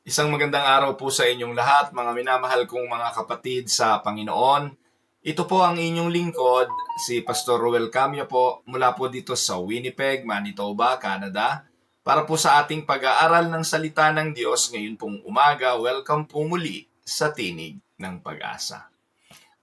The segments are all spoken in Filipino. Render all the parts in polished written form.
Isang magandang araw po sa inyong lahat, mga minamahal kong mga kapatid sa Panginoon. Ito po ang inyong lingkod, si Pastor Ruel Camyo po, mula po dito sa Winnipeg, Manitoba, Canada. Para po sa ating pag-aaral ng salita ng Diyos ngayon pong umaga, welcome po muli sa Tinig ng Pag-asa.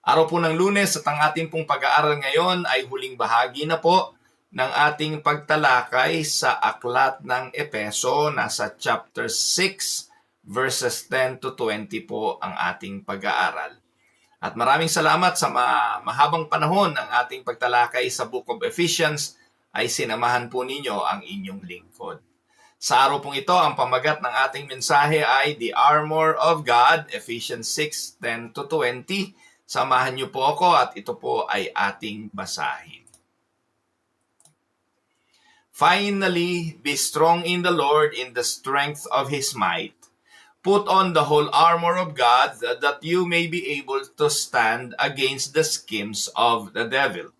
Araw po ng Lunes at ang ating pong pag-aaral ngayon ay huling bahagi na po ng ating pagtalakay sa aklat ng Epeso. Nasa chapter 6, verses 10 to 20 po ang ating pag-aaral. At maraming salamat sa mahabang panahon ng ating pagtalakay sa Book of Ephesians ay sinamahan po ninyo ang inyong lingkod. Sa araw pong ito, ang pamagat ng ating mensahe ay The Armor of God, Ephesians 6, 10 to 20. Samahan niyo po ako at ito po ay ating basahin. Finally, be strong in the Lord in the strength of His might. Put on the whole armor of God that you may be able to stand against the schemes of the devil.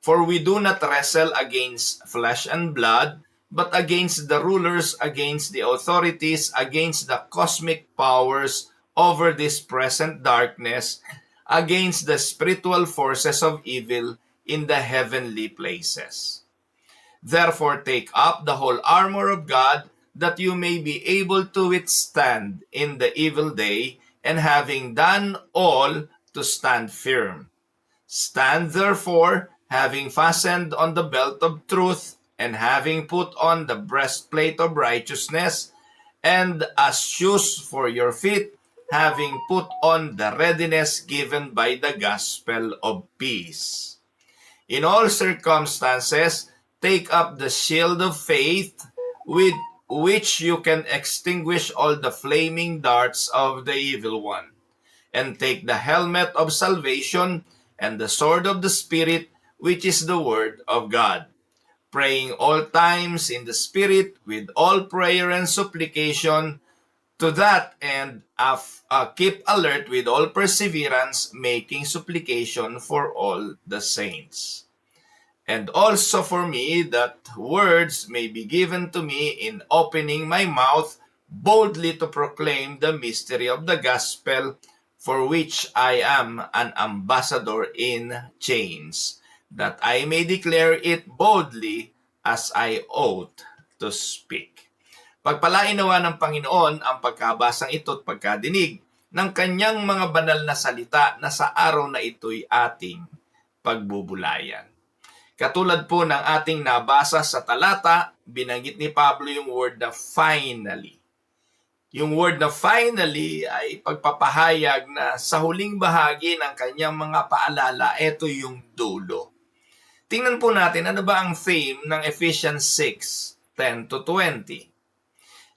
For we do not wrestle against flesh and blood, but against the rulers, against the authorities, against the cosmic powers over this present darkness, against the spiritual forces of evil in the heavenly places. Therefore, take up the whole armor of God, that you may be able to withstand in the evil day, and having done all, to stand firm. Stand therefore, having fastened on the belt of truth, and having put on the breastplate of righteousness, and as shoes for your feet, having put on the readiness given by the gospel of peace. In all circumstances, take up the shield of faith, with which you can extinguish all the flaming darts of the evil one, and take the helmet of salvation and the sword of the Spirit, which is the word of God, praying all times in the Spirit with all prayer and supplication. To that end, keep alert with all perseverance, making supplication for all the saints. And also for me, that words may be given to me in opening my mouth boldly to proclaim the mystery of the gospel, for which I am an ambassador in chains, that I may declare it boldly as I ought to speak. Pagpalain nawa ng Panginoon ang pagkabasang ito at pagkadinig ng kanyang mga banal na salita na sa araw na ito'y ating pagbubulayan. Katulad po ng ating nabasa sa talata, binanggit ni Pablo yung word na finally. Yung word na finally ay pagpapahayag na sa huling bahagi ng kanyang mga paalala, ito yung dulo. Tingnan po natin ano ba ang theme ng Ephesians 6, 10 to 20.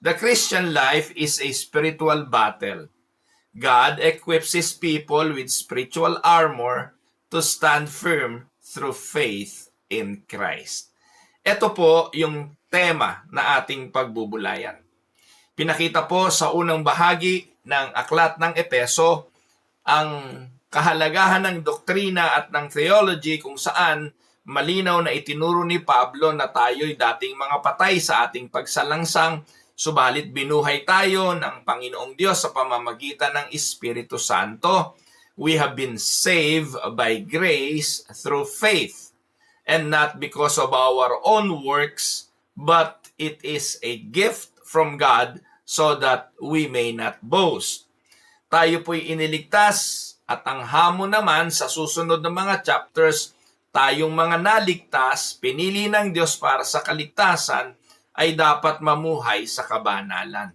The Christian life is a spiritual battle. God equips His people with spiritual armor to stand firm through faith in Christ. Ito po yung tema na ating pagbubulayan. Pinakita po sa unang bahagi ng aklat ng Epeso ang kahalagahan ng doktrina at ng theology kung saan malinaw na itinuro ni Pablo na tayo'y dating mga patay sa ating pagsalangsang, subalit binuhay tayo ng Panginoong Diyos sa pamamagitan ng Espiritu Santo. We have been saved by grace through faith, and not because of our own works, but it is a gift from God so that we may not boast. Tayo po'y iniligtas at ang hamon naman sa susunod na mga chapters, tayong mga naligtas, pinili ng Diyos para sa kaligtasan, ay dapat mamuhay sa kabanalan.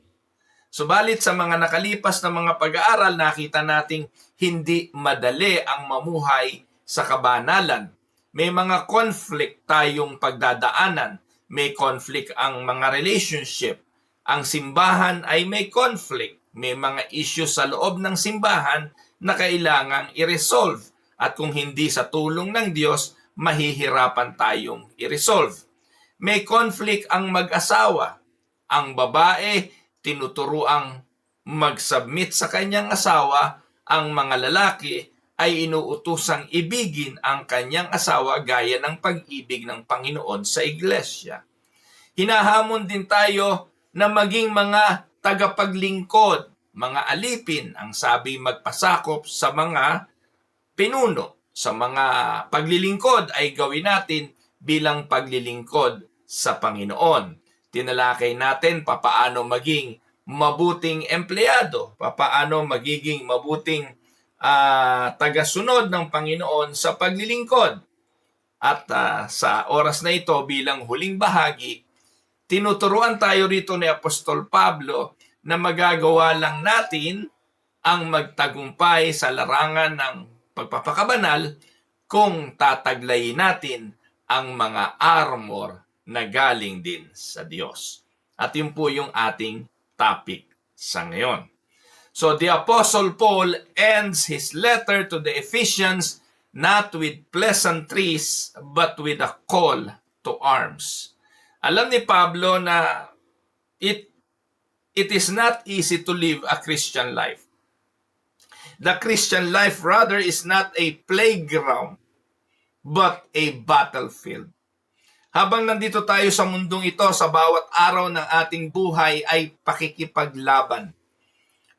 Subalit sa mga nakalipas na mga pag-aaral, nakita nating hindi madali ang mamuhay sa kabanalan. May mga conflict tayong pagdadaanan. May conflict ang mga relationship. Ang simbahan ay may conflict. May mga issues sa loob ng simbahan na kailangang i-resolve. At kung hindi sa tulong ng Diyos, mahihirapan tayong i-resolve. May conflict ang mag-asawa. Ang babae, tinuturuang mag-submit sa kanyang asawa. Ang mga lalaki ay inuutusang ibigin ang kanyang asawa gaya ng pag-ibig ng Panginoon sa iglesia. Hinahamon din tayo na maging mga tagapaglingkod, mga alipin, ang sabi magpasakop sa mga pinuno. Sa mga paglilingkod ay gawin natin bilang paglilingkod sa Panginoon. Tinalakay natin papaano maging mabuting empleyado, papaano magiging mabuting tagasunod ng Panginoon sa paglilingkod. At sa oras na ito bilang huling bahagi, tinuturuan tayo rito ni Apostol Pablo na magagawa lang natin ang magtagumpay sa larangan ng pagpapakabanal kung tataglayin natin ang mga armor na galing din sa Diyos. At yun po yung ating topic sa ngayon. So the Apostle Paul ends his letter to the Ephesians not with pleasantries but with a call to arms. Alam ni Pablo na it is not easy to live a Christian life. The Christian life rather is not a playground but a battlefield. Habang nandito tayo sa mundong ito, sa bawat araw ng ating buhay ay pakikipaglaban.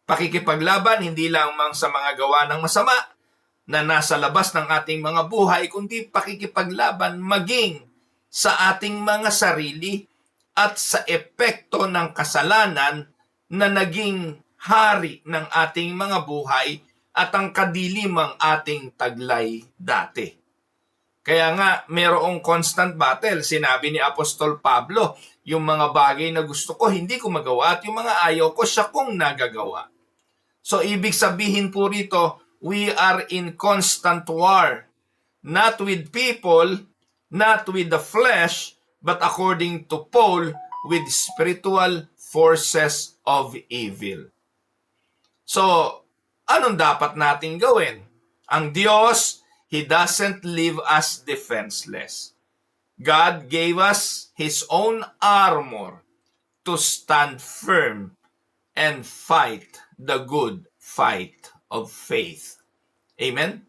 Pakikipaglaban hindi lamang sa mga gawa ng masama na nasa labas ng ating mga buhay, kundi pakikipaglaban maging sa ating mga sarili at sa epekto ng kasalanan na naging hari ng ating mga buhay at ang kadilimang ating taglay dati. Kaya nga, mayroong constant battle. Sinabi ni Apostol Pablo, yung mga bagay na gusto ko, hindi ko magawa at yung mga ayaw ko, siya kong nagagawa. So, ibig sabihin po rito, we are in constant war. Not with people, not with the flesh, but according to Paul, with spiritual forces of evil. So, anong dapat nating gawin? Ang Diyos, He doesn't leave us defenseless. God gave us His own armor to stand firm and fight the good fight of faith. Amen?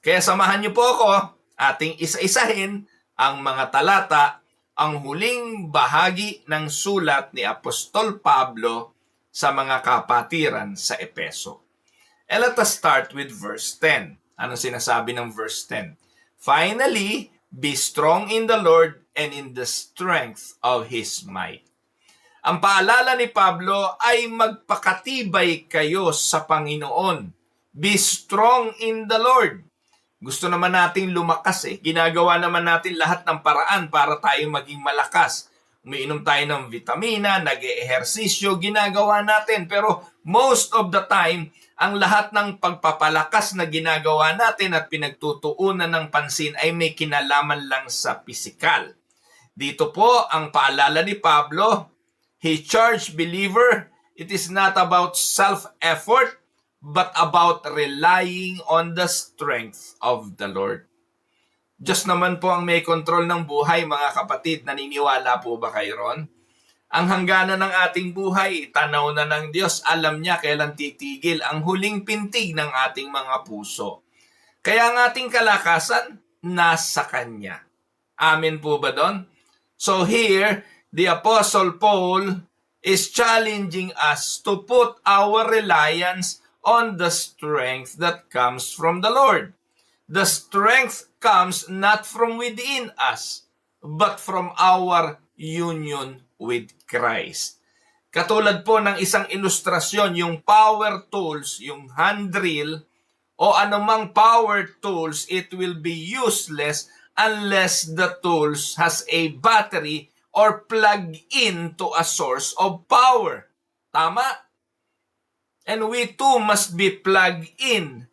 Kaya samahan niyo po ako, ating isa-isahin ang mga talata, ang huling bahagi ng sulat ni Apostol Pablo sa mga kapatiran sa Epeso. And let us start with verse 10. Ano sinasabi ng verse 10? Finally, be strong in the Lord and in the strength of His might. Ang paalala ni Pablo ay magpakatibay kayo sa Panginoon. Be strong in the Lord. Gusto naman nating lumakas eh. Ginagawa naman natin lahat ng paraan para tayo maging malakas. Umiinom tayo ng vitamina, nag-ehersisyo, ginagawa natin. Pero most of the time, ang lahat ng pagpapalakas na ginagawa natin at pinagtutuunan ng pansin ay may kinalaman lang sa pisikal. Dito po ang paalala ni Pablo, he charged believer, it is not about self-effort, but about relying on the strength of the Lord. Diyos naman po ang may kontrol ng buhay, mga kapatid. Naniniwala po ba kayo ron? Ang hangganan ng ating buhay, tanaw na ng Diyos, alam niya kailan titigil ang huling pintig ng ating mga puso. Kaya ang ating kalakasan, nasa Kanya. Amen po ba doon? So here, the Apostle Paul is challenging us to put our reliance on the strength that comes from the Lord. The strength comes not from within us, but from our union with Christ. Katulad po ng isang ilustrasyon, yung power tools, yung hand drill, o anumang power tools, it will be useless unless the tools has a battery or plug in to a source of power. Tama? And we too must be plugged in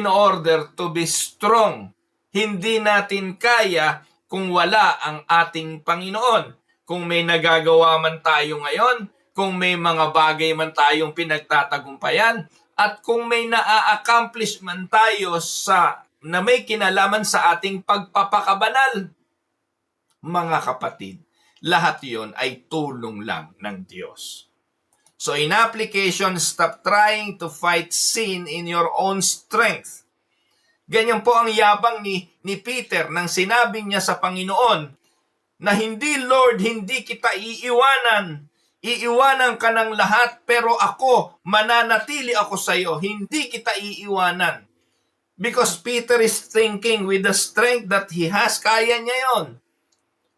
order to be strong. Hindi natin kaya kung wala ang ating Panginoon. Kung may nagagawa man tayo ngayon, kung may mga bagay man tayong pinagtatagumpayan, at kung may naa-accomplish man tayo na may kinalaman sa ating pagpapakabanal, mga kapatid, lahat yon ay tulong lang ng Diyos. So in application, stop trying to fight sin in your own strength. Ganyan po ang yabang ni Peter nang sinabi niya sa Panginoon na hindi, Lord, hindi kita iiwanan. Iiwanan ka ng lahat, pero ako, mananatili ako sa iyo. Hindi kita iiwanan. Because Peter is thinking with the strength that he has, kaya niya yon.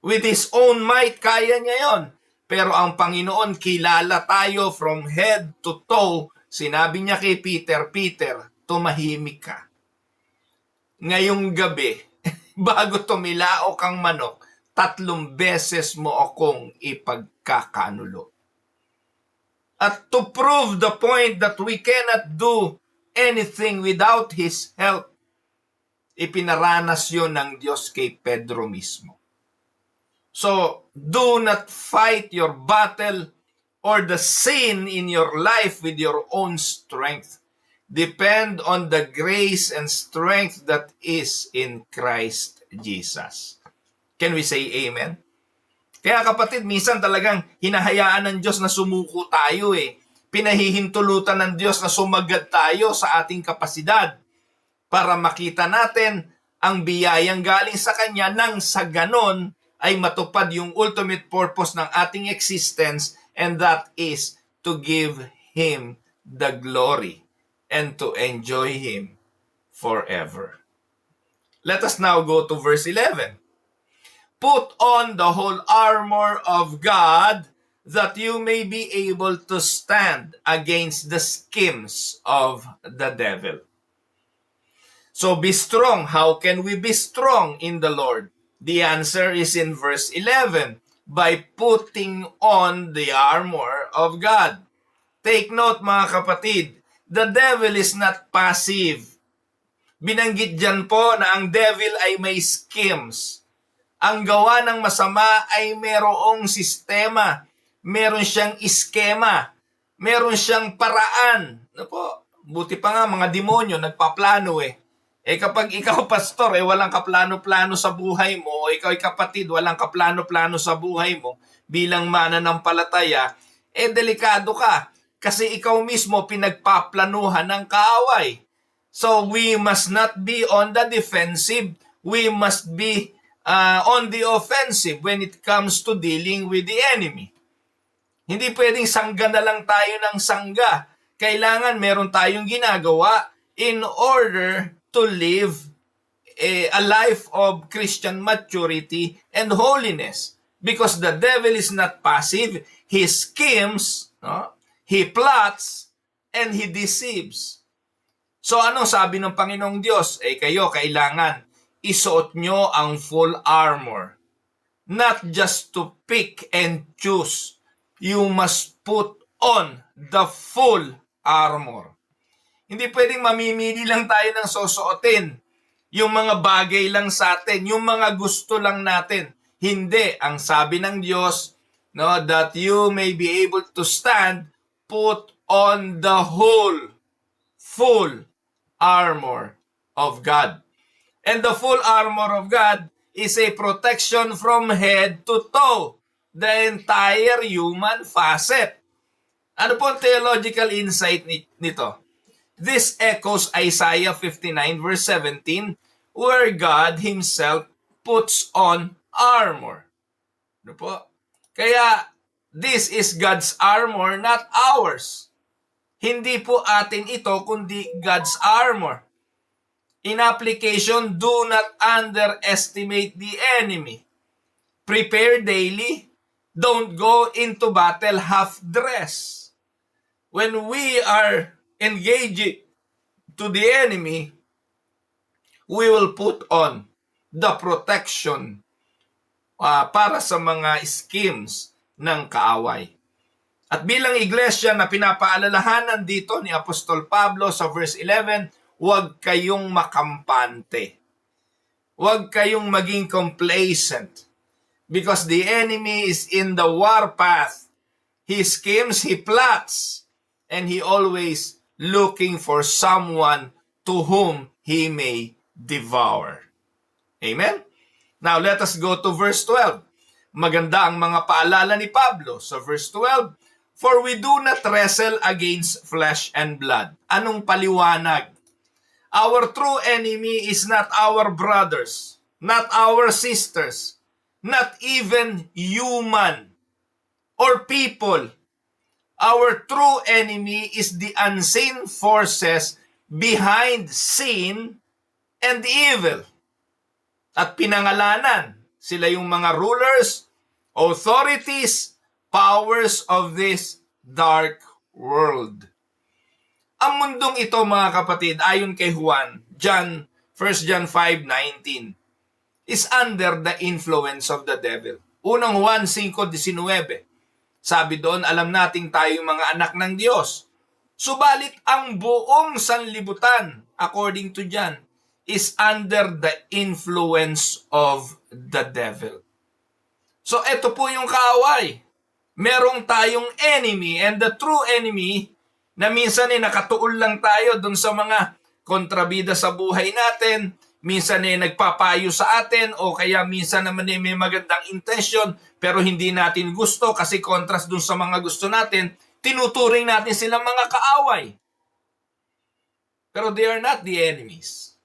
With his own might, kaya niya yon. Pero ang Panginoon, kilala tayo from head to toe. Sinabi niya kay Peter, Peter, tumahimik ka. Ngayong gabi, bago tumilao kang manok, 3 beses mo akong ipagkakanulo. At to prove the point that we cannot do anything without His help, ipinaranas yun ng Diyos kay Pedro mismo. So, do not fight your battle or the sin in your life with your own strength. Depend on the grace and strength that is in Christ Jesus. Can we say amen? Kaya kapatid, minsan talagang hinahayaan ng Diyos na sumuko tayo eh. Pinahihintulutan ng Diyos na sumagad tayo sa ating kapasidad para makita natin ang biyayang galing sa Kanya nang sa ganon ay matupad yung ultimate purpose ng ating existence, and that is to give Him the glory and to enjoy Him forever. Let us now go to verse 11. Put on the whole armor of God that you may be able to stand against the schemes of the devil. So be strong. How can we be strong in the Lord? The answer is in verse 11, by putting on the armor of God. Take note mga kapatid, the devil is not passive. Binanggit dyan po na ang devil ay may schemes. Ang gawa ng masama ay merong sistema, meron siyang iskema, meron siyang paraan. Ano po? Buti pa nga mga demonyo nagpaplano eh. Eh kapag ikaw pastor, walang kaplano-plano sa buhay mo, o ikaw ay kapatid, walang kaplano-plano sa buhay mo, bilang mananampalataya, delikado ka. Kasi ikaw mismo pinagpaplanuhan ng kaaway. So we must not be on the defensive. We must be on the offensive when it comes to dealing with the enemy. Hindi pwedeng sangga na lang tayo ng sangga. Kailangan meron tayong ginagawa in order to live a life of Christian maturity and holiness. Because the devil is not passive. He schemes, he plots, and he deceives. So ano sabi ng Panginoong Diyos? Kayo kailangan isuot nyo ang full armor. Not just to pick and choose. You must put on the full armor. Hindi pwedeng mamimili lang tayo ng susuotin. Yung mga bagay lang sa atin, yung mga gusto lang natin. Hindi. Ang sabi ng Diyos, that you may be able to stand, put on the whole, full armor of God. And the full armor of God is a protection from head to toe, the entire human facet. Ano po ang theological insight nito? This echoes Isaiah 59 verse 17, where God Himself puts on armor. Ano po? Kaya, this is God's armor, not ours. Hindi po atin ito, kundi God's armor. In application, do not underestimate the enemy. Prepare daily. Don't go into battle half-dressed. When we are engaging to the enemy, we will put on the protection para sa mga schemes ng kaaway. At bilang iglesia na pinapaalalahanan dito ni Apostol Pablo sa verse 11, huwag kayong makampante. Huwag kayong maging complacent. Because the enemy is in the warpath. He schemes, he plots, and he always looking for someone to whom he may devour. Amen? Now, let us go to verse 12. Maganda ang mga paalala ni Pablo sa verse 12. For we do not wrestle against flesh and blood. Anong paliwanag? Our true enemy is not our brothers, not our sisters, not even human. or people. Our true enemy is the unseen forces behind sin and evil. At pinangalanan, sila yung mga rulers, authorities, powers of this dark world. Ang mundong ito, mga kapatid, ayon kay Juan, 1 John 5:19, is under the influence of the devil. Unang Juan 5:19, sabi doon, alam nating tayong mga anak ng Diyos. Subalit ang buong sanlibutan, according to John, is under the influence of the devil. So ito po yung kaaway. Merong tayong enemy, and the true enemy na minsan nakatuon lang tayo dun sa mga kontrabida sa buhay natin, minsan nagpapayo sa atin, o kaya minsan naman may magandang intention pero hindi natin gusto kasi contrast dun sa mga gusto natin, tinuturing natin silang mga kaaway. Pero they are not the enemies.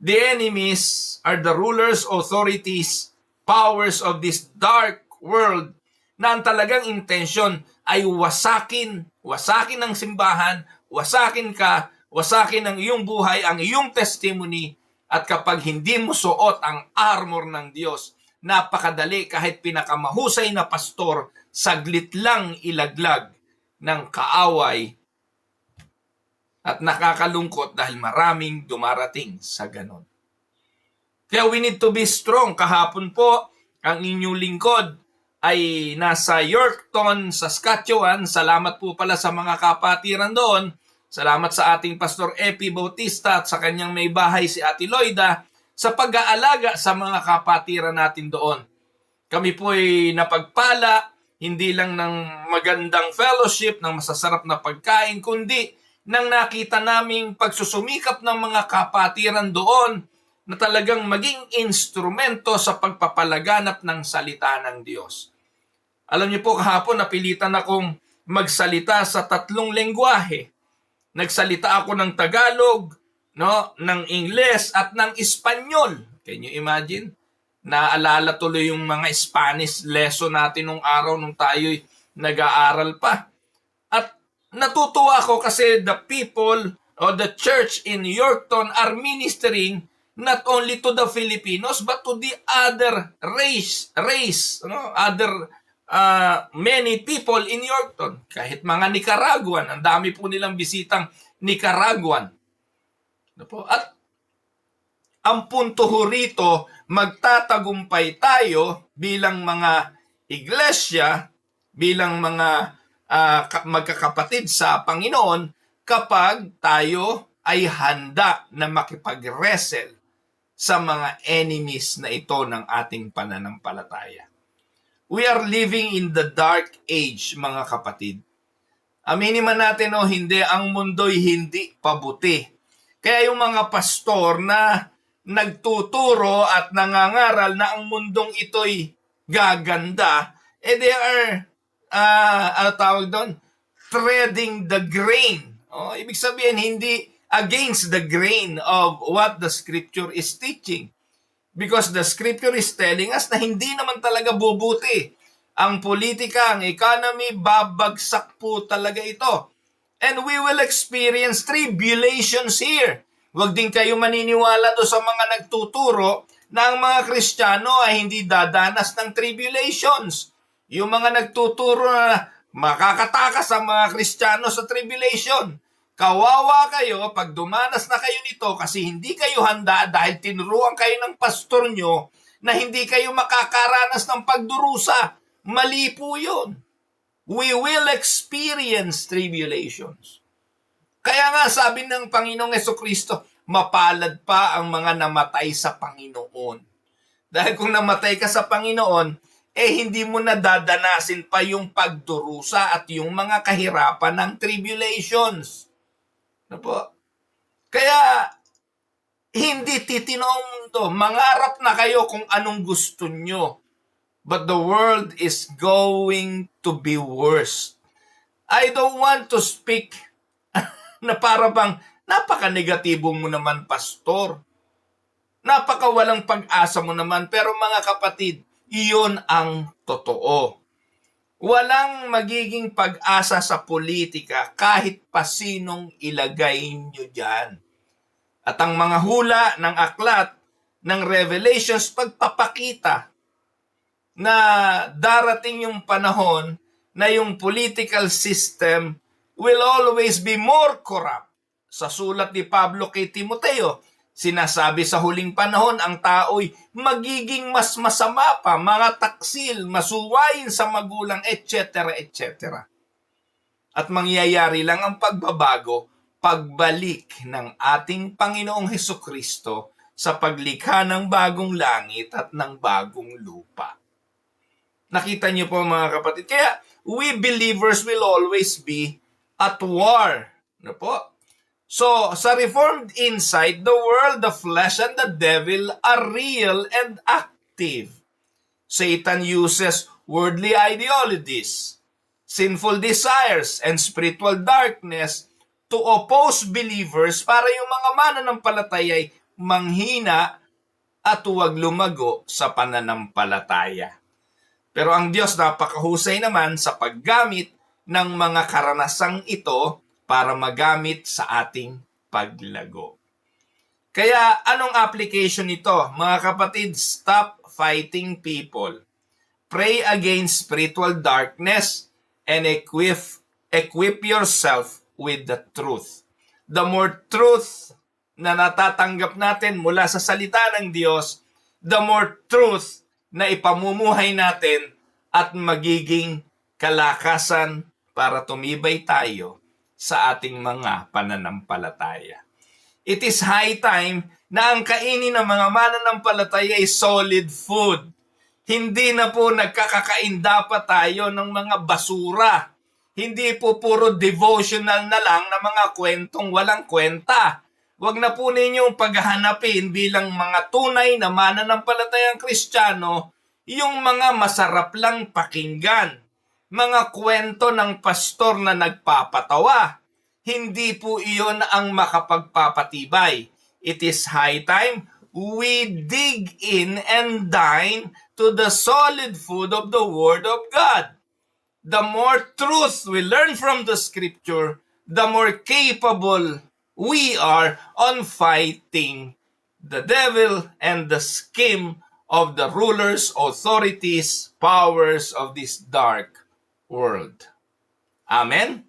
The enemies are the rulers, authorities, powers of this dark world na ang talagang intention ay wasakin ang simbahan, wasakin ka, wasakin ang iyong buhay, ang iyong testimony, at kapag hindi mo suot ang armor ng Diyos, napakadali kahit pinakamahusay na pastor, saglit lang ilaglag ng kaaway. At nakakalungkot dahil maraming dumarating sa ganon. Kaya we need to be strong. Kahapon po, ang inyong lingkod ay nasa Yorkton, Saskatchewan. Salamat po pala sa mga kapatiran doon. Salamat sa ating Pastor Epi Bautista at sa kanyang may bahay si Ate Loida sa pag-aalaga sa mga kapatiran natin doon. Kami po ay napagpala, hindi lang ng magandang fellowship, ng masasarap na pagkain, kundi nang nakita naming pagsusumikap ng mga kapatiran doon na talagang maging instrumento sa pagpapalaganap ng salita ng Diyos. Alam niyo po, kahapon napilitan akong magsalita sa 3 lengguwahe. Nagsalita ako ng Tagalog, ng Ingles at ng Espanyol. Can you imagine? Naalala tuloy yung mga Spanish lesson natin nung araw nung tayo'y nag-aaral pa. At natutuwa ako kasi the people or the church in Yorkton are ministering not only to the Filipinos but to the other race, many people in Yorkton. Kahit mga Nicaraguan, ang dami po nilang bisitang Nicaraguan. At ang punto ho rito, magtatagumpay tayo bilang mga iglesia, bilang mga magkakapatid sa Panginoon kapag tayo ay handa na makipag-wrestle sa mga enemies na ito ng ating pananampalataya. We are living in the dark age, mga kapatid. Aminin man natin o hindi, ang mundo'y hindi pabuti. Kaya yung mga pastor na nagtuturo at nangangaral na ang mundong ito'y gaganda, they are treading the grain. Ibig sabihin, hindi against the grain of what the scripture is teaching. Because the scripture is telling us na hindi naman talaga bubuti. Ang politika, ang economy, babagsak po talaga ito. And we will experience tribulations here. Huwag din kayo maniniwala do sa mga nagtuturo na ang mga Kristiyano ay hindi dadanas ng tribulations. Yung mga nagtuturo na makakatakas ang mga Kristiyano sa tribulation. Kawawa kayo pag dumanas na kayo nito kasi hindi kayo handa dahil tinuruan kayo ng pastor nyo na hindi kayo makakaranas ng pagdurusa. Mali po yun. We will experience tribulations. Kaya nga sabi ng Panginoong Jesucristo, mapalad pa ang mga namatay sa Panginoon. Dahil kung namatay ka sa Panginoon, hindi mo nadadanasin pa yung pagdurusa at yung mga kahirapan ng tribulations. Kaya, hindi titinong to. Mangarap na kayo kung anong gusto nyo. But the world is going to be worse. I don't want to speak na para bang napaka-negatibo mo naman, pastor. Napaka-walang pag-asa mo naman. Pero mga kapatid, iyon ang totoo. Walang magiging pag-asa sa politika kahit pa sinong ilagay nyo dyan. At ang mga hula ng aklat ng Revelations pagpapakita na darating yung panahon na yung political system will always be more corrupt. Sa sulat ni Pablo kay Timoteo, sinasabi sa huling panahon ang tao'y magiging mas masama pa, mga taksil, masuwayin sa magulang, etc. etc. At mangyayari lang ang pagbabago, pagbalik ng ating Panginoong Hesukristo sa paglikha ng bagong langit at ng bagong lupa. Nakita niyo po mga kapatid. Kaya we believers will always be at war. Ano po? So, sa Reformed insight, the world, the flesh, and the devil are real and active. Satan uses worldly ideologies, sinful desires, and spiritual darkness to oppose believers para yung mga mananampalataya ay manghina at huwag lumago sa pananampalataya. Pero ang Diyos napakahusay naman sa paggamit ng mga karanasang ito para magamit sa ating paglago. Kaya anong application nito? Mga kapatid, stop fighting people. Pray against spiritual darkness and equip yourself with the truth. The more truth na natatanggap natin mula sa salita ng Diyos, the more truth na ipamumuhay natin at magiging kalakasan para tumibay tayo sa ating mga pananampalataya. It is high time na ang kainin ng mga mananampalataya ay solid food. Hindi na po nagkakakain dapat tayo ng mga basura. Hindi po puro devotional na lang na mga kwentong walang kwenta. Huwag na po ninyong paghahanapin bilang mga tunay na mananampalatayang Kristiyano yung mga masarap lang pakinggan. Mga kwento ng pastor na nagpapatawa. Hindi po iyon ang makapagpapatibay. It is high time we dig in and dine to the solid food of the Word of God. The more truth we learn from the Scripture, the more capable we are on fighting the devil and the scheme of the rulers, authorities, powers of this dark world. Amen?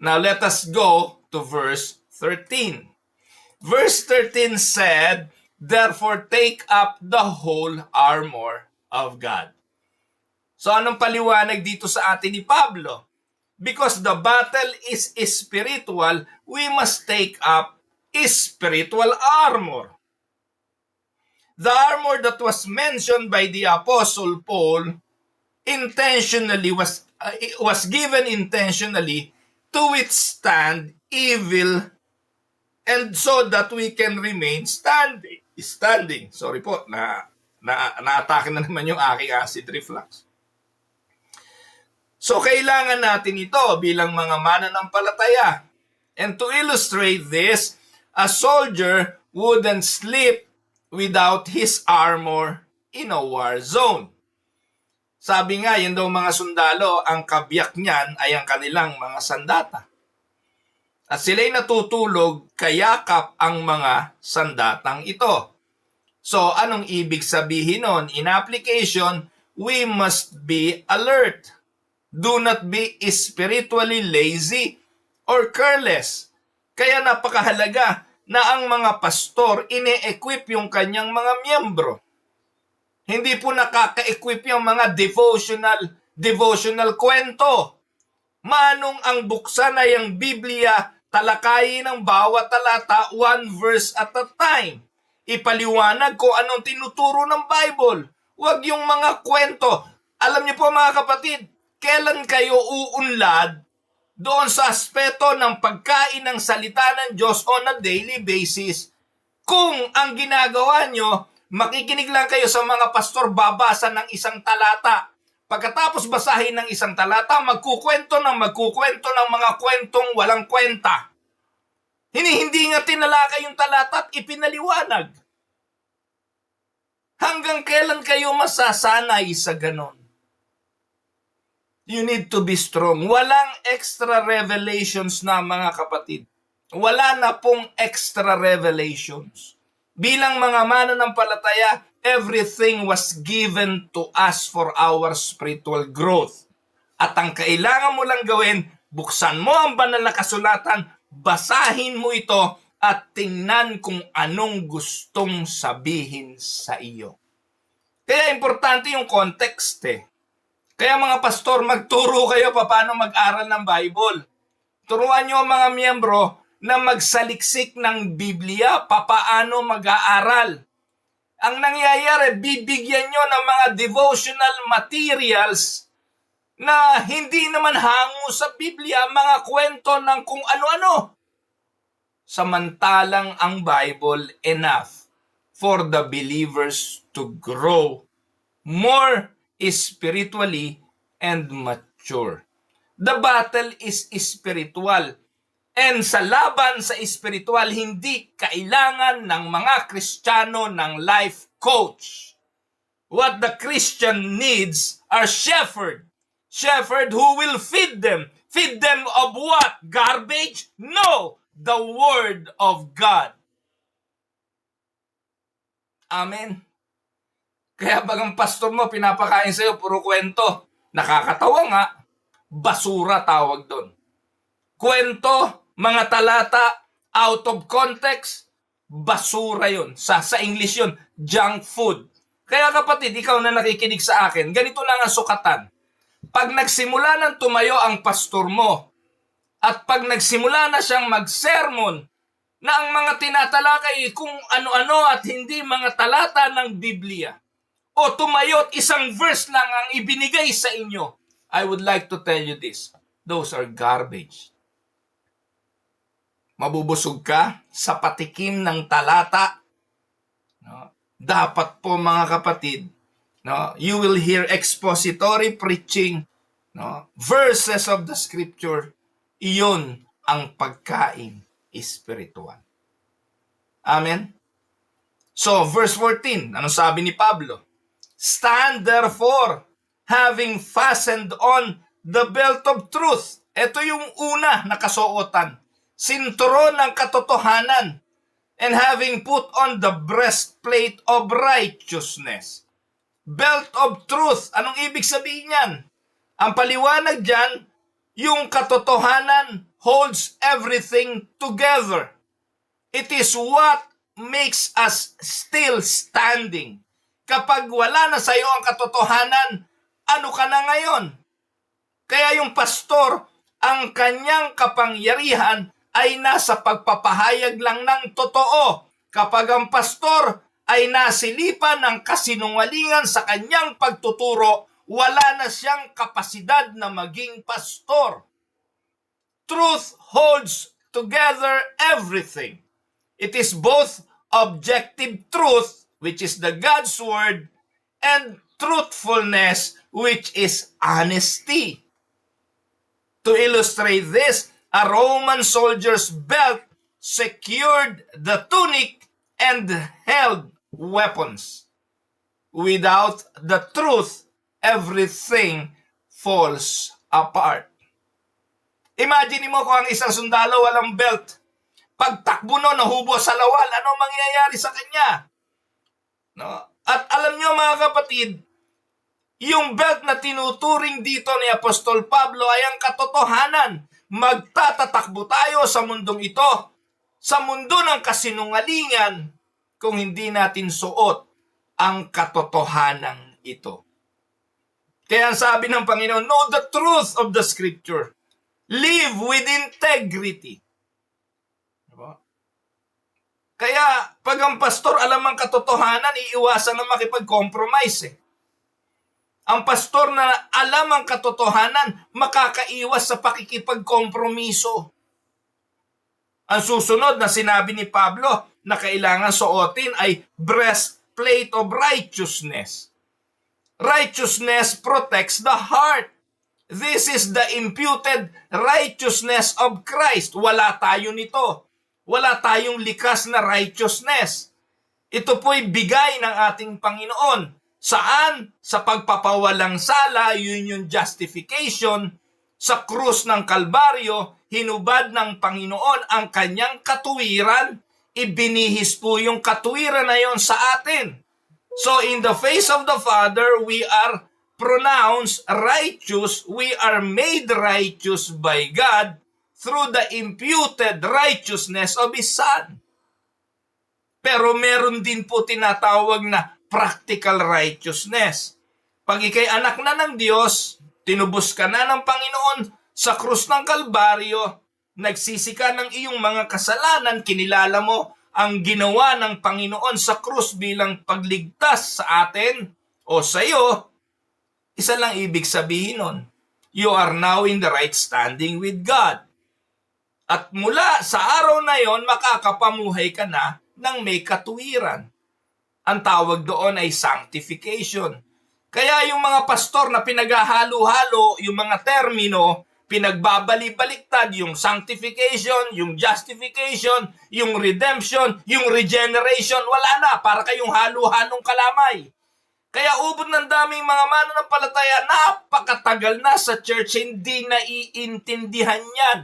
Now let us go to verse 13. Verse 13 said, "Therefore take up the whole armor of God." So anong paliwanag dito sa atin ni Pablo? Because the battle is spiritual, we must take up spiritual armor. The armor that was mentioned by the Apostle Paul intentionally was given intentionally to withstand evil and so that we can remain standing. Sorry po, na-atake na naman yung aking acid reflux. So kailangan natin ito bilang mga mananampalataya. And to illustrate this, a soldier wouldn't sleep without his armor in a war zone. Sabi nga, yun daw mga sundalo, ang kabiyak niyan ay ang kanilang mga sandata. At sila'y natutulog, kayakap ang mga sandatang ito. So, anong ibig sabihin nun? In application, we must be alert. Do not be spiritually lazy or careless. Kaya napakahalaga na ang mga pastor ine-equip yung kanyang mga miyembro. Hindi po nakaka-equip yung mga devotional kwento. Manong ang buksan ay ang Biblia, talakayin ang bawat talata, one verse at a time. Ipaliwanag ko anong tinuturo ng Bible. Huwag yung mga kwento. Alam niyo po mga kapatid, kailan kayo uunlad doon sa aspeto ng pagkain ng salita ng Diyos on a daily basis kung ang ginagawa nyo, makikinig lang kayo sa mga pastor babasa ng isang talata. Pagkatapos basahin ng isang talata, magkukwento ng mga kwentong walang kwenta. Hindi nga tinalakay yung talata at ipinaliwanag. Hanggang kailan kayo masasanay sa ganon? You need to be strong. Walang extra revelations na, mga kapatid. Wala na pong extra revelations. Bilang mga mananampalataya, everything was given to us for our spiritual growth. At ang kailangan mo lang gawin, buksan mo ang banal na kasulatan, basahin mo ito, at tingnan kung anong gustong sabihin sa iyo. Kaya importante yung context eh. Kaya mga pastor, magturo kayo paano mag-aral ng Bible. Turuan nyo ang mga miyembro na magsaliksik ng Biblia, papaano mag-aaral. Ang nangyayari, bibigyan nyo ng mga devotional materials na hindi naman hango sa Biblia, mga kwento ng kung ano-ano. Samantalang ang Bible enough for the believers to grow more spiritually and mature. The battle is spiritual. And sa laban sa spiritual, hindi kailangan ng mga Kristiyano ng life coach. What the Christian needs are shepherd. Shepherd who will feed them. Feed them of what? Garbage? No! The Word of God. Amen. Kaya bagang pastor mo, pinapakain sa'yo, puro kwento. Nakakatawa nga, basura tawag doon. Kwento, mga talata, out of context, basura yun. Sa English yun, junk food. Kaya kapatid, ikaw na nakikinig sa akin, ganito lang ang sukatan. Pag nagsimula ng tumayo ang pastor mo, at pag nagsimula na siyang mag-sermon, na ang mga tinatalakay kung ano-ano at hindi mga talata ng Biblia, o tumayot isang verse lang ang ibinigay sa inyo, I would like to tell you this. Those are garbage. Mabubusog ka sa patikim ng talata. No? Dapat po mga kapatid, no? You will hear expository preaching, no? Verses of the scripture. Iyon ang pagkain espiritual. Amen? So, verse 14, ano sabi ni Pablo? Stand therefore, having fastened on the belt of truth. Ito yung una na kasuotan. Sinturon ng katotohanan. And having put on the breastplate of righteousness. Belt of truth. Anong ibig sabihin yan? Ang paliwanag dyan, yung katotohanan holds everything together. It is what makes us still standing. Kapag wala na sa iyo ang katotohanan, ano ka na ngayon? Kaya yung pastor, ang kanyang kapangyarihan ay nasa pagpapahayag lang ng totoo. Kapag ang pastor ay nasilipan ng kasinungalingan sa kanyang pagtuturo, wala na siyang kapasidad na maging pastor. Truth holds together everything. It is both objective truth, which is the God's word, and truthfulness, which is honesty. To illustrate this, a Roman soldier's belt secured the tunic and held weapons. Without the truth, everything falls apart. Imagine mo kung ang isang sundalo walang belt. Pagtakbo no, nahubo sa lawal, ano mangyayari sa kanya? No? At alam nyo mga kapatid, yung belt na tinuturing dito ni Apostol Pablo ay ang katotohanan. Magtatatakbo tayo sa mundong ito, sa mundo ng kasinungalingan, kung hindi natin suot ang katotohanan ito. Kaya ang sabi ng Panginoon, know the truth of the scripture. Live with integrity. Diba? Kaya pag ang pastor alam ang katotohanan, iiwasan na makipag-compromise eh. Ang pastor na alam ang katotohanan, makakaiwas sa pakikipagkompromiso. Ang susunod na sinabi ni Pablo na kailangan suotin ay breastplate of righteousness. Righteousness protects the heart. This is the imputed righteousness of Christ. Wala tayo nito. Wala tayong likas na righteousness. Ito po'y bigay ng ating Panginoon. Saan? Sa pagpapawalang sala, yun yung justification. Sa krus ng Kalbaryo, hinubad ng Panginoon ang kanyang katuwiran. Ibinihis po yung katuwiran na yon sa atin. So in the face of the Father, we are pronounced righteous. We are made righteous by God through the imputed righteousness of His Son. Pero meron din po tinatawag na practical righteousness. Pag ikay anak na ng Diyos, tinubos ka na ng Panginoon sa krus ng Kalbaryo, nagsisi ka ng iyong mga kasalanan, kinilala mo ang ginawa ng Panginoon sa krus bilang pagligtas sa atin o sa iyo, isa lang ibig sabihin nun. You are now in the right standing with God. At mula sa araw na yon, makakapamuhay ka na ng may katuwiran. Ang tawag doon ay sanctification. Kaya yung mga pastor na pinaghahalo-halo, yung mga termino, pinagbabalik-baliktad, yung sanctification, yung justification, yung redemption, yung regeneration, wala na, para kayong halo-halong kalamay. Kaya ubod ng daming mga mananampalataya, napakatagal na sa church, hindi naiintindihan yan.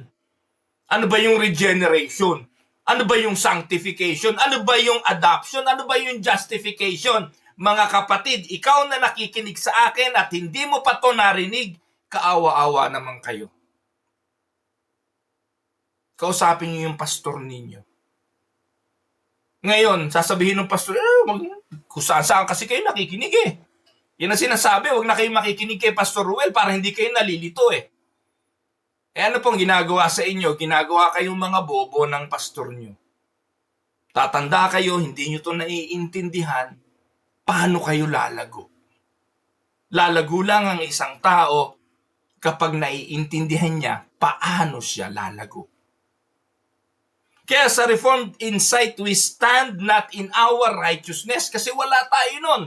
Ano ba yung regeneration? Ano ba yung sanctification? Ano ba yung adoption? Ano ba yung justification? Mga kapatid, ikaw na nakikinig sa akin at hindi mo pa to narinig, kaawa-awa naman kayo. Kausapin niyo yung pastor ninyo. Ngayon, sasabihin ng pastor, kung saan kasi kayo nakikinig eh. Yan ang sinasabi, huwag na kayo makikinig kay Pastor Ruel para hindi kayo nalilito eh. Ano pong ginagawa sa inyo? Ginagawa kayong mga bobo ng pastor nyo. Tatanda kayo, hindi nyo to naiintindihan, paano kayo lalago? Lalago lang ang isang tao kapag naiintindihan niya paano siya lalago. Kaya sa Reformed Insight, we stand not in our righteousness kasi wala tayo nun.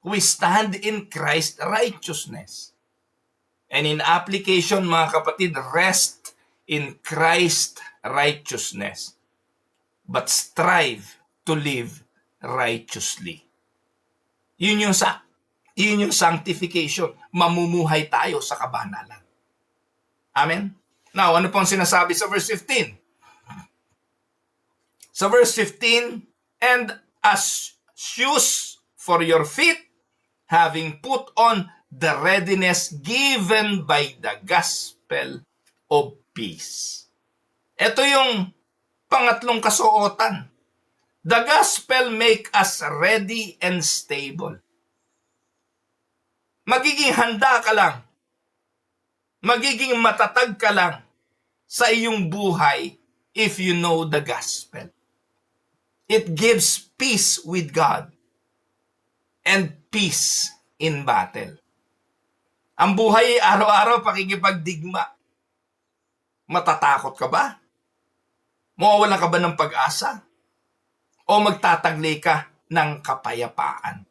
We stand in Christ's righteousness. And in application, mga kapatid, rest in Christ's righteousness. But strive to live righteously. Yun yung sanctification. Mamumuhay tayo sa kabanalan. Amen? Now, ano pong sinasabi sa verse 15? Sa verse 15, and as shoes for your feet, having put on the readiness given by the gospel of peace. Ito yung pangatlong kasuotan. The gospel make us ready and stable. Magiging handa ka lang. Magiging matatag ka lang sa iyong buhay if you know the gospel. It gives peace with God and peace in battle. Ang buhay araw-araw pakikipagdigma. Matatakot ka ba? Mawawalan ka ba ng pag-asa? O magtataglay ka ng kapayapaan?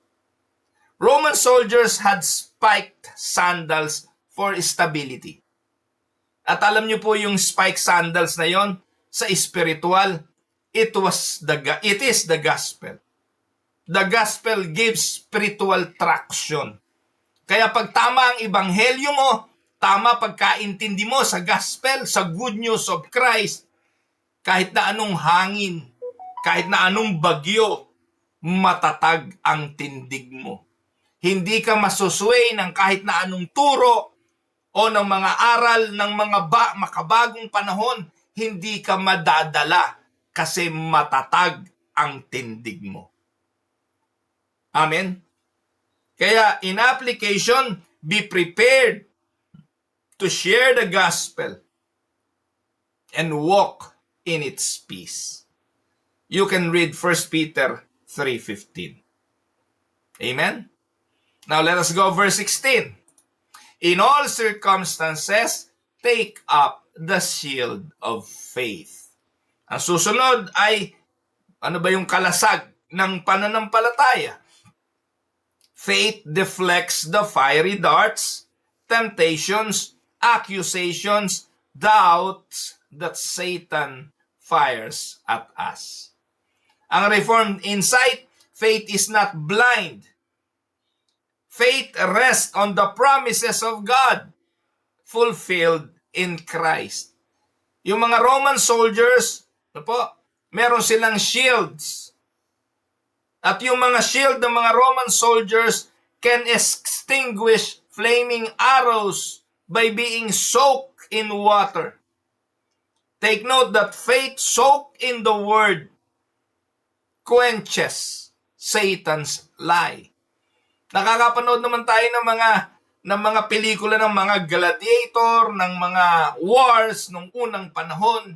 Roman soldiers had spiked sandals for stability. At alam niyo po yung spiked sandals na yon sa spiritual, it is the gospel. The gospel gives spiritual traction. Kaya pag tama ang ebanghelyo mo, tama pagkaintindi mo sa gospel, sa good news of Christ, kahit na anong hangin, kahit na anong bagyo, matatag ang tindig mo. Hindi ka masusway ng kahit na anong turo o ng mga aral ng mga makabagong panahon, hindi ka madadala kasi matatag ang tindig mo. Amen? Kaya in application, be prepared to share the gospel and walk in its peace. You can read 1 Peter 3:15. Amen? Now let us go verse 16. In all circumstances, take up the shield of faith. Ang susunod ay, ano ba yung kalasag ng pananampalataya? Faith deflects the fiery darts, temptations, accusations, doubts that Satan fires at us. Ang Reformed Insight, faith is not blind. Faith rests on the promises of God fulfilled in Christ. Yung mga Roman soldiers, meron silang shields. At yung mga shield ng mga Roman soldiers can extinguish flaming arrows by being soaked in water. Take note that faith soaked in the word quenches Satan's lie. Nakakapanood naman tayo ng mga pelikula ng mga gladiator, ng mga wars nung unang panahon.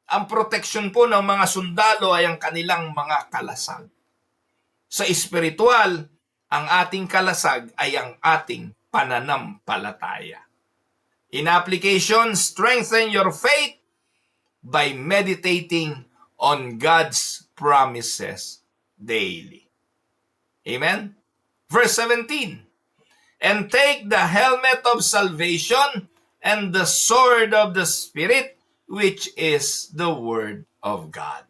Ang protection po ng mga sundalo ay ang kanilang mga kalasag. Sa espiritual, ang ating kalasag ay ang ating pananampalataya. In application, strengthen your faith by meditating on God's promises daily. Amen? Verse 17, and take the helmet of salvation and the sword of the Spirit, which is the Word of God.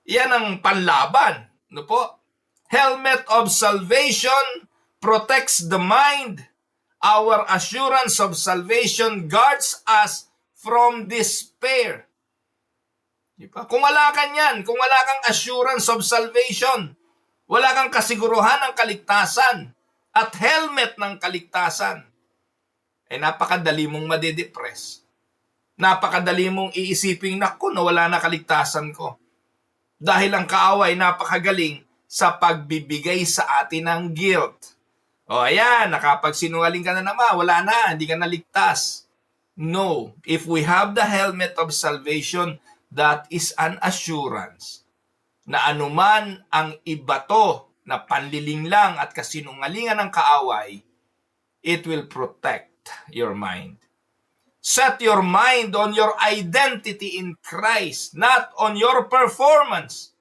Yan ang panlaban. No po? Helmet of salvation protects the mind. Our assurance of salvation guards us from despair. Diba? Kung wala ka yan, kung wala kang assurance of salvation, wala kang kasiguruhan ng kaligtasan at helmet ng kaligtasan, napakadali mong madidepress. Napakadali mong iisipin, naku, wala na kaligtasan ko. Dahil ang kaaway napakagaling sa pagbibigay sa atin ng guilt. O ayan, nakapagsinungaling ka na naman, wala na, hindi ka naligtas. No, if we have the helmet of salvation, that is an assurance na anuman ang ibato na panlilinglang at kasinungalingan ng kaaway, it will protect your mind. Set your mind on your identity in Christ, not on your performance.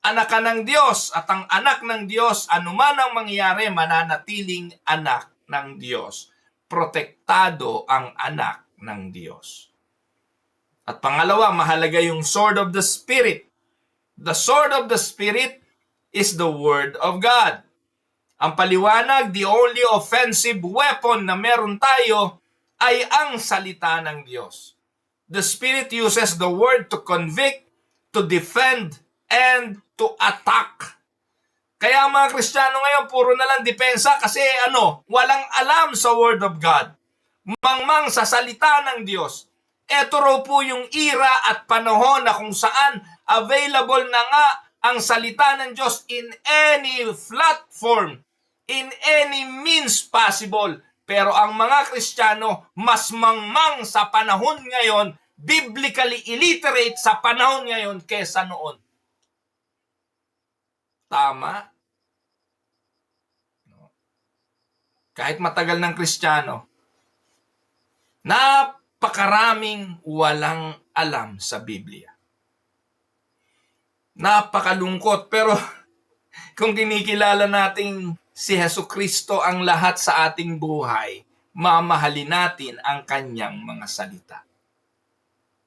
Anak ka ng Diyos at ang anak ng Diyos, anuman ang mangyari, mananatiling anak ng Diyos. Protektado ang anak ng Diyos. At pangalawa, mahalaga yung sword of the Spirit. The sword of the Spirit is the Word of God. Ang paliwanag, the only offensive weapon na meron tayo ay ang salita ng Diyos. The Spirit uses the Word to convict, to defend, and to attack. Kaya ang mga Kristiyano ngayon, puro na lang depensa kasi walang alam sa Word of God. Mangmang sa salita ng Diyos. Ito raw po yung era at panahon na kung saan available na nga ang salita ng Diyos in any platform, in any means possible. Pero ang mga Kristiyano, mas mangmang sa panahon ngayon, biblically illiterate sa panahon ngayon kesa noon. Tama? Kahit matagal ng Kristiyano, napakaraming walang alam sa Biblia. Napakalungkot, pero kung kinikilala natin si Jesucristo ang lahat sa ating buhay, mamahalin natin ang kanyang mga salita.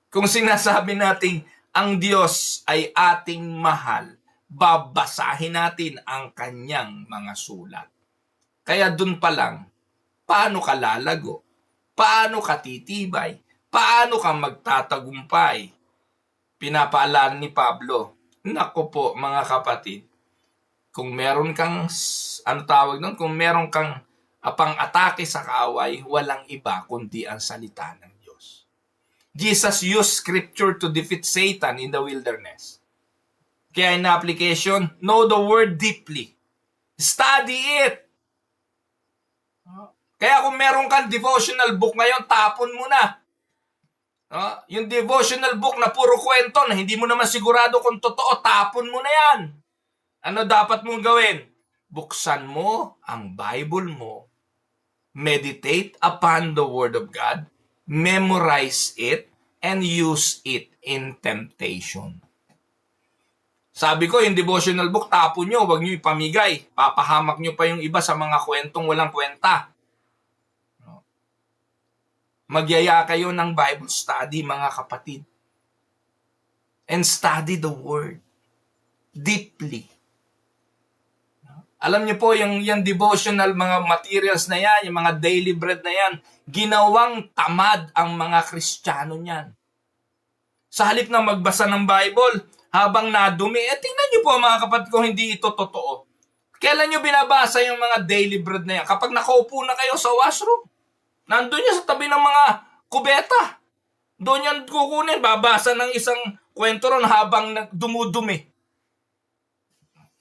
Kung sinasabi natin ang Diyos ay ating mahal, babasahin natin ang kanyang mga sulat. Kaya dun pa lang, paano ka lalago? Paano ka titibay? Paano ka magtatagumpay? Pinapaalala ni Pablo, naku po mga kapatid, kung meron kang, kung meron kang pang-atake sa kaaway, walang iba kundi ang salita ng Diyos. Jesus used scripture to defeat Satan in the wilderness. Kaya in application, know the word deeply. Study it. Kaya kung meron kang devotional book ngayon, tapon mo na. Yung devotional book na puro kwento na hindi mo naman sigurado kung totoo, tapon mo na yan. Ano dapat mong gawin? Buksan mo ang Bible mo. Meditate upon the Word of God. Memorize it and use it in temptation. Sabi ko, yung devotional book, tapon nyo, huwag nyo ipamigay. Papahamak nyo pa yung iba sa mga kwentong walang kwenta. Magyaya kayo ng Bible study, mga kapatid. And study the Word deeply. Alam niyo po, yung devotional mga materials na yan, yung mga daily bread na yan, ginawang tamad ang mga Kristiyano niyan. Sa halip na magbasa ng Bible, habang nadumi, tingnan niyo po mga kapatid ko, hindi ito totoo. Kailan niyo binabasa yung mga daily bread na yan? Kapag nakaupo na kayo sa washroom, nandun niya sa tabi ng mga kubeta. Doon yan kukunin, babasa ng isang kwento ron habang dumudumi.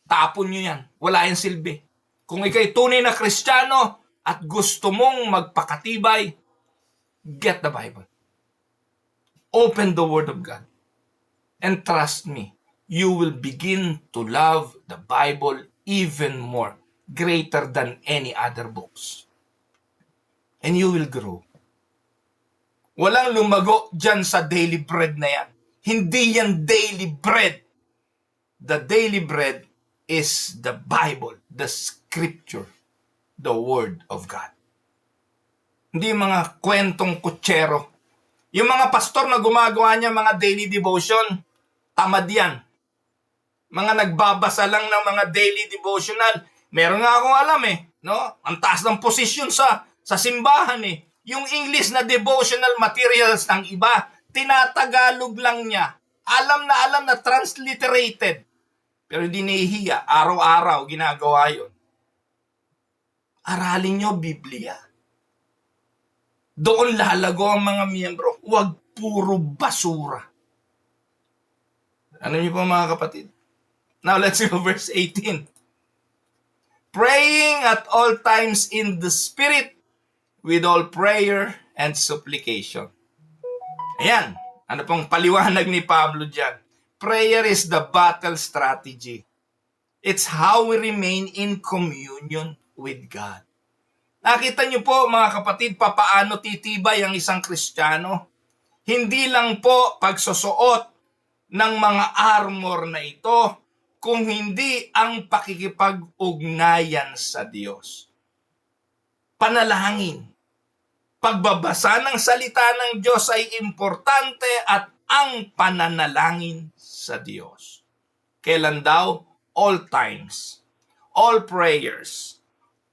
Tapon nyo yan. Wala yung silbi. Kung ikay tunay na Kristiyano at gusto mong magpakatibay, get the Bible. Open the Word of God. And trust me, you will begin to love the Bible even more, greater than any other books. And you will grow. Walang lumago dyan sa daily bread na yan. Hindi yan daily bread. The daily bread is the Bible, the Scripture, the Word of God. Hindi mga kwentong kutsero. Yung mga pastor na gumagawa niya mga daily devotion, tamad yan. Mga nagbabasa lang ng mga daily devotional. Meron nga akong alam no? Ang taas ng posisyon sa simbahan Yung English na devotional materials ng iba, tinatagalog lang niya. Alam na transliterated. Pero hindi nahihiya. Araw-araw ginagawa yun. Aralin nyo Biblia. Doon lalago ang mga miyembro. Huwag puro basura. Ano niyo po mga kapatid? Now let's go verse 18. Praying at all times in the Spirit with all prayer and supplication. Ayan. Ano pong paliwanag ni Pablo dyan? Prayer is the battle strategy. It's how we remain in communion with God. Nakita niyo po mga kapatid, papaano titibay ang isang Kristiyano? Hindi lang po pagsusuot ng mga armor na ito, kung hindi ang pakikipag-ugnayan sa Diyos. Panalangin. Pagbabasa ng salita ng Diyos ay importante at ang pananalangin sa Diyos. Kailan daw? All times. All prayers.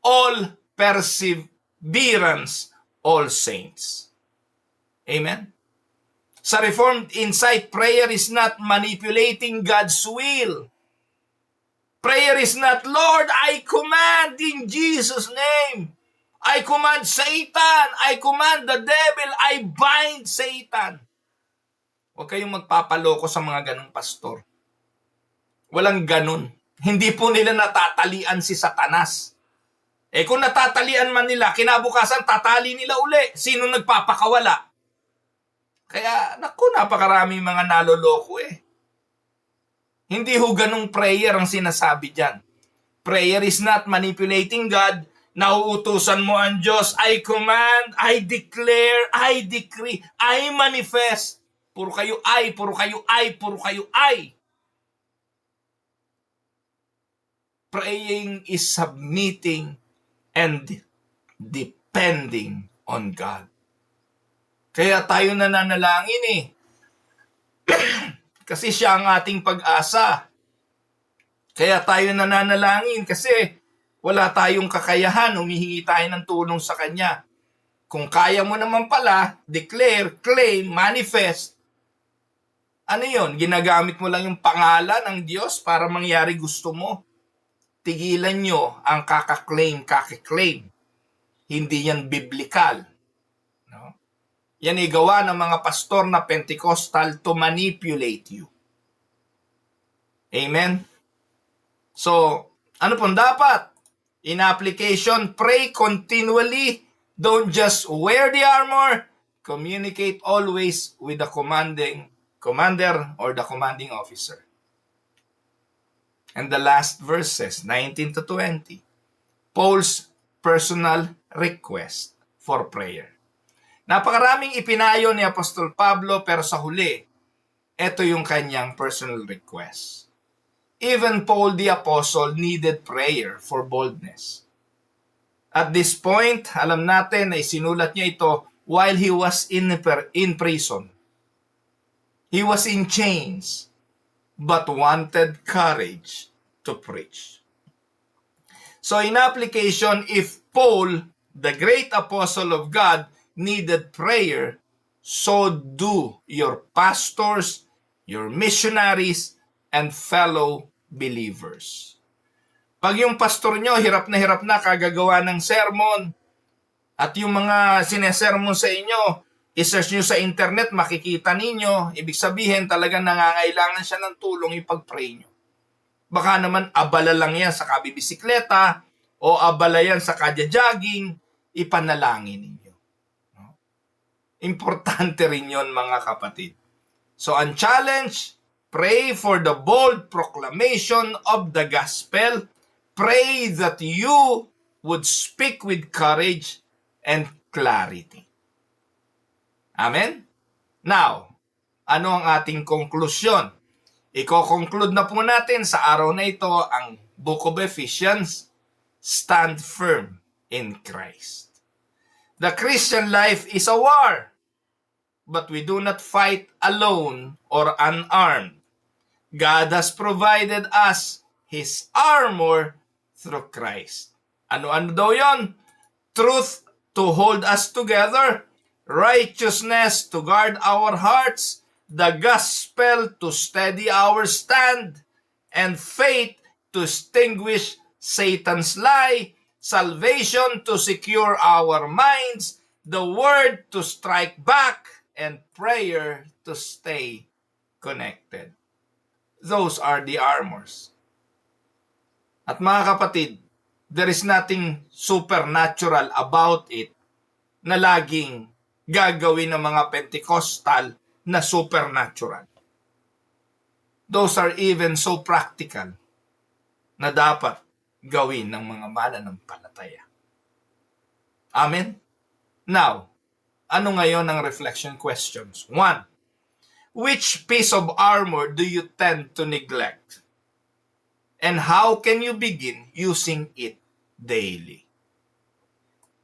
All perseverance. All saints. Amen? Sa Reformed Insight, prayer is not manipulating God's will. Prayer is not, Lord, I command in Jesus' name. I command Satan. I command the devil. I bind Satan. Huwag kayong magpapaloko sa mga ganong pastor. Walang ganon. Hindi po nila natatalian si Satanas. Kung natatalian man nila, kinabukasan tatali nila uli. Sino nagpapakawala? Kaya, napakaraming mga naloloko Hindi ho ganong prayer ang sinasabi dyan. Prayer is not manipulating God. Nauutusan mo ang Diyos. I command, I declare, I decree, I manifest. Puro kayo ay, puro kayo ay, puro kayo ay. Praying is submitting and depending on God. Kaya tayo nananalangin Kasi siya ang ating pag-asa. Kaya tayo nananalangin kasi wala tayong kakayahan, humihingi tayo ng tulong sa Kanya. Kung kaya mo naman pala, declare, claim, manifest. Ano yon? Ginagamit mo lang yung pangalan ng Diyos para mangyari gusto mo. Tigilan nyo ang kakaklaim. Hindi yan biblical. No? Yan ay gawa ng mga pastor na Pentecostal to manipulate you. Amen? So, ano pong dapat? In application, pray continually. Don't just wear the armor. Communicate always with the commander or the commanding officer. And the last verses, 19 to 20. Paul's personal request for prayer. Napakaraming ipinayo ni Apostol Pablo pero sa huli, ito yung kanyang personal request. Even Paul the Apostle needed prayer for boldness. At this point, alam natin na isinulat niya ito while he was in prison. He was in chains, but wanted courage to preach. So in application, if Paul, the great apostle of God, needed prayer, so do your pastors, your missionaries, and fellow believers. Pag yung pastor nyo, hirap na kagagawa ng sermon, at yung mga sinesermon sa inyo, i-search nyo sa internet, makikita ninyo, ibig sabihin talagang nangangailangan siya ng tulong, ipag-pray nyo. Baka naman abala lang yan sa kabibisikleta o abala yan sa kadya-jogging, ipanalangin ninyo. Importante rin yon mga kapatid. So ang challenge, pray for the bold proclamation of the gospel. Pray that you would speak with courage and clarity. Amen? Now, ano ang ating konklusyon? Iko-conclude na po natin sa araw na ito ang Book of Ephesians, stand firm in Christ. The Christian life is a war, but we do not fight alone or unarmed. God has provided us His armor through Christ. Ano-ano daw yon? Truth to hold us together, righteousness to guard our hearts, the gospel to steady our stand, and faith to extinguish Satan's lie, salvation to secure our minds, the word to strike back, and prayer to stay connected. Those are the armors. At mga kapatid, there is nothing supernatural about it na laging gagawin ng mga Pentecostal na supernatural. Those are even so practical na dapat gawin ng mga mananampalataya. Amen? Now, ano ngayon ang reflection questions? 1. Which piece of armor do you tend to neglect? And how can you begin using it daily?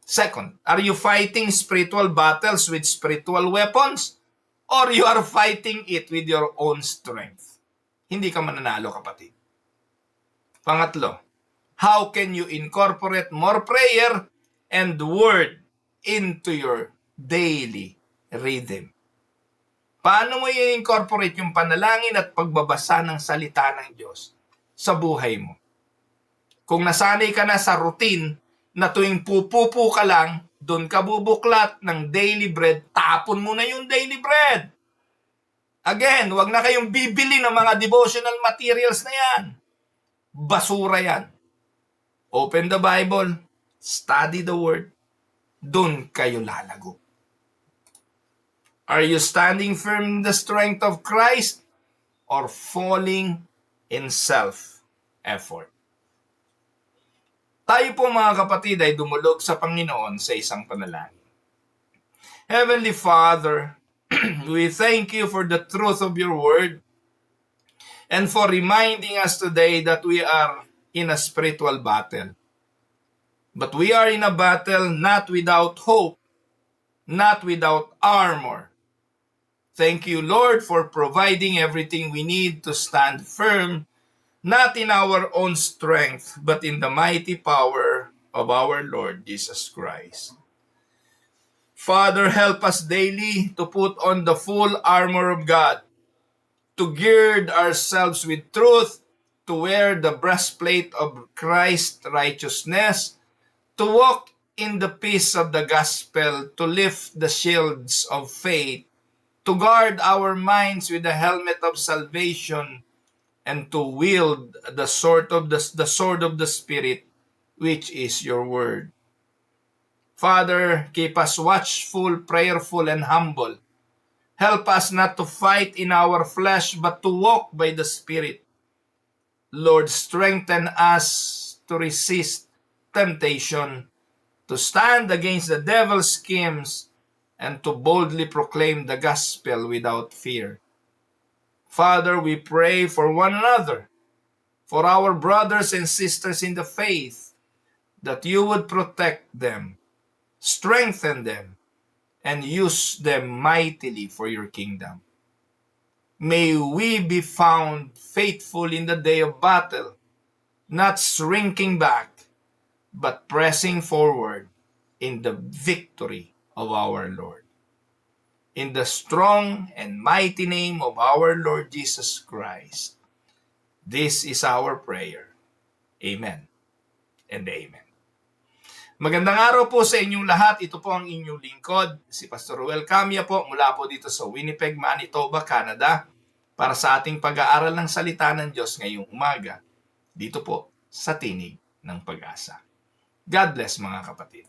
Second, are you fighting spiritual battles with spiritual weapons? Or you are fighting it with your own strength? Hindi ka mananalo, kapatid. Pangatlo, how can you incorporate more prayer and word into your daily rhythm? Paano mo i-incorporate yung panalangin at pagbabasa ng salita ng Diyos sa buhay mo? Kung nasanay ka na sa routine na tuwing pupupo ka lang, doon ka bubuklat ng daily bread, tapon mo na yung daily bread. Again, wag na kayong bibili ng mga devotional materials na yan. Basura yan. Open the Bible, study the Word, doon kayo lalago. Are you standing firm in the strength of Christ or falling in self-effort? Tayo po mga kapatid ay dumulog sa Panginoon sa isang panalangin. Heavenly Father, we thank you for the truth of your word and for reminding us today that we are in a spiritual battle. But we are in a battle not without hope, not without armor. Thank you, Lord, for providing everything we need to stand firm, not in our own strength, but in the mighty power of our Lord Jesus Christ. Father, help us daily to put on the full armor of God, to gird ourselves with truth, to wear the breastplate of Christ's righteousness, to walk in the peace of the gospel, to lift the shields of faith, to guard our minds with the helmet of salvation, and to wield the sword of the Spirit, which is your word. Father, keep us watchful, prayerful, and humble. Help us not to fight in our flesh, but to walk by the Spirit. Lord, strengthen us to resist temptation, to stand against the devil's schemes, and to boldly proclaim the gospel without fear. Father, we pray for one another, for our brothers and sisters in the faith, that you would protect them, strengthen them, and use them mightily for your kingdom. May we be found faithful in the day of battle, not shrinking back, but pressing forward in the victory of our Lord. In the strong and mighty name of our Lord Jesus Christ, this is our prayer. Amen and amen. Magandang araw po sa inyong lahat. Ito po ang inyong lingkod, si Pastor Ruel Camia po mula po dito sa Winnipeg, Manitoba, Canada, para sa ating pag-aaral ng salita ng Diyos ngayong umaga, dito po sa Tinig ng Pag-asa. God bless mga kapatid.